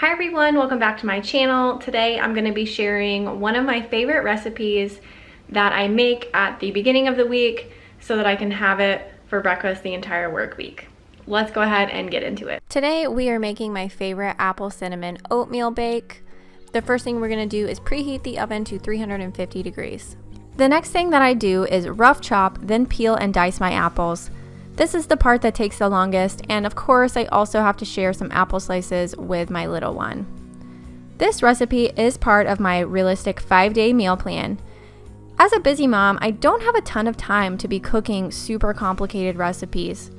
Hi everyone, welcome back to my channel. Today I'm going to be sharing one of my favorite recipes that I make at the beginning of the week so that I can have it for breakfast the entire work week. Let's go ahead and get into it. Today we are making my favorite apple cinnamon oatmeal bake. The first thing we're going to do is preheat the oven to 350 degrees. The next thing that I do is rough chop, then peel and dice my apples. This is the part that takes the longest, and of course I also have to share some apple slices with my little one. This recipe is part of my realistic 5-day meal plan. As a busy mom, I don't have a ton of time to be cooking super complicated recipes.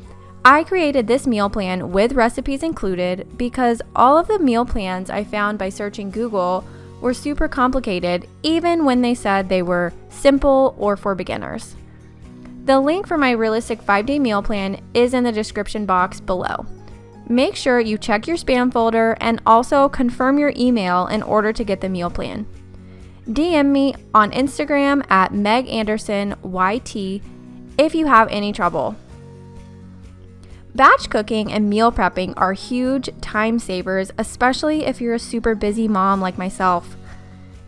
I created this meal plan with recipes included because all of the meal plans I found by searching Google were super complicated, even when they said they were simple or for beginners. The link for my realistic 5-day meal plan is in the description box below. Make sure you check your spam folder and also confirm your email in order to get the meal plan. DM me on Instagram at megandersonyt if you have any trouble. Batch cooking and meal prepping are huge time savers, especially if you're a super busy mom like myself.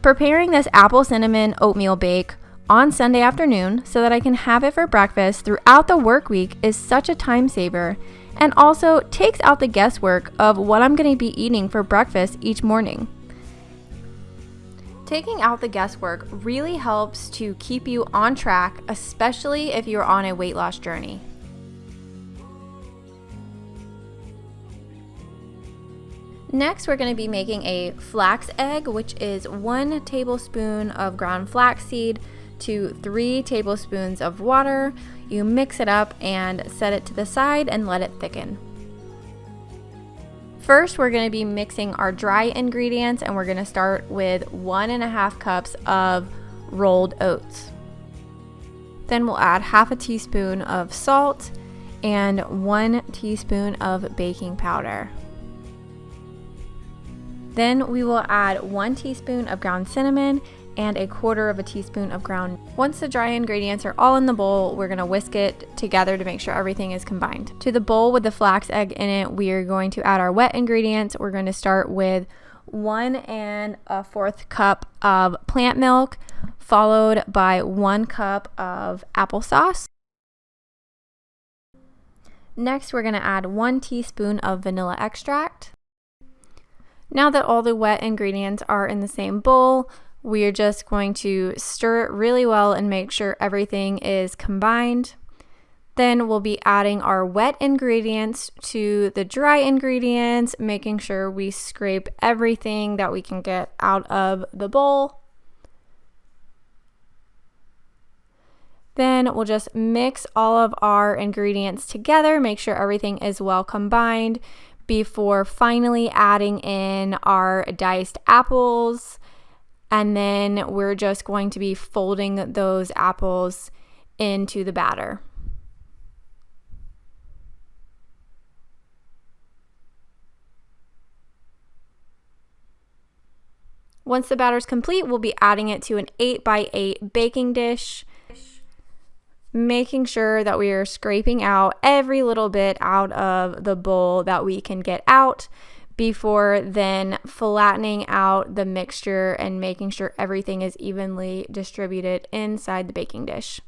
Preparing this apple cinnamon oatmeal bake on Sunday afternoon so that I can have it for breakfast throughout the work week is such a time saver, and also takes out the guesswork of what I'm going to be eating for breakfast each morning. Taking out the guesswork really helps to keep you on track, especially if you're on a weight loss journey. Next, we're going to be making a flax egg, which is 1 tablespoon of ground flaxseed to 3 tablespoons of water. You mix it up and set it to the side and let it thicken. First, we're going to be mixing our dry ingredients, and we're going to start with 1.5 cups of rolled oats. Then we'll add half a teaspoon of salt and 1 teaspoon of baking powder. Then we will add 1 teaspoon of ground cinnamon and 1/4 teaspoon of ground. Once the dry ingredients are all in the bowl, we're going to whisk it together to make sure everything is combined. To the bowl with the flax egg in it, we are going to add our wet ingredients. We're going to start with 1 1/4 cup of plant milk, followed by 1 cup of applesauce. Next, we're going to add 1 teaspoon of vanilla extract. Now that all the wet ingredients are in the same bowl, we are just going to stir it really well and make sure everything is combined. Then we'll be adding our wet ingredients to the dry ingredients, making sure we scrape everything that we can get out of the bowl. Then we'll just mix all of our ingredients together, make sure everything is well combined before finally adding in our diced apples. And then we're just going to be folding those apples into the batter. Once the batter is complete, we'll be adding it to an 8x8 baking dish, making sure that we are scraping out every little bit out of the bowl that we can get out, before then flattening out the mixture and making sure everything is evenly distributed inside the baking dish.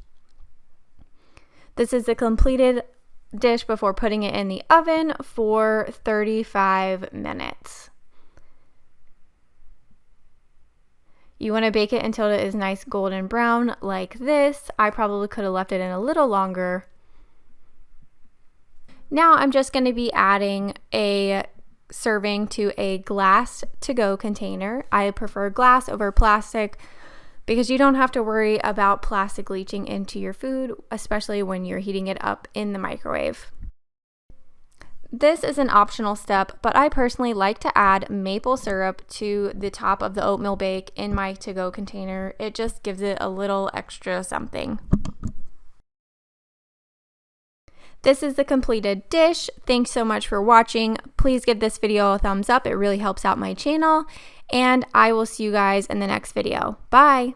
This is the completed dish before putting it in the oven for 35 minutes. You want to bake it until it is nice golden brown like this. I probably could have left it in a little longer. Now I'm just going to be adding a serving to a glass to-go container. I prefer glass over plastic because you don't have to worry about plastic leaching into your food, especially when you're heating it up in the microwave. This is an optional step, but I personally like to add maple syrup to the top of the oatmeal bake in my to-go container. It just gives it a little extra something. This is the completed dish. Thanks so much for watching. Please give this video a thumbs up. It really helps out my channel. And I will see you guys in the next video. Bye.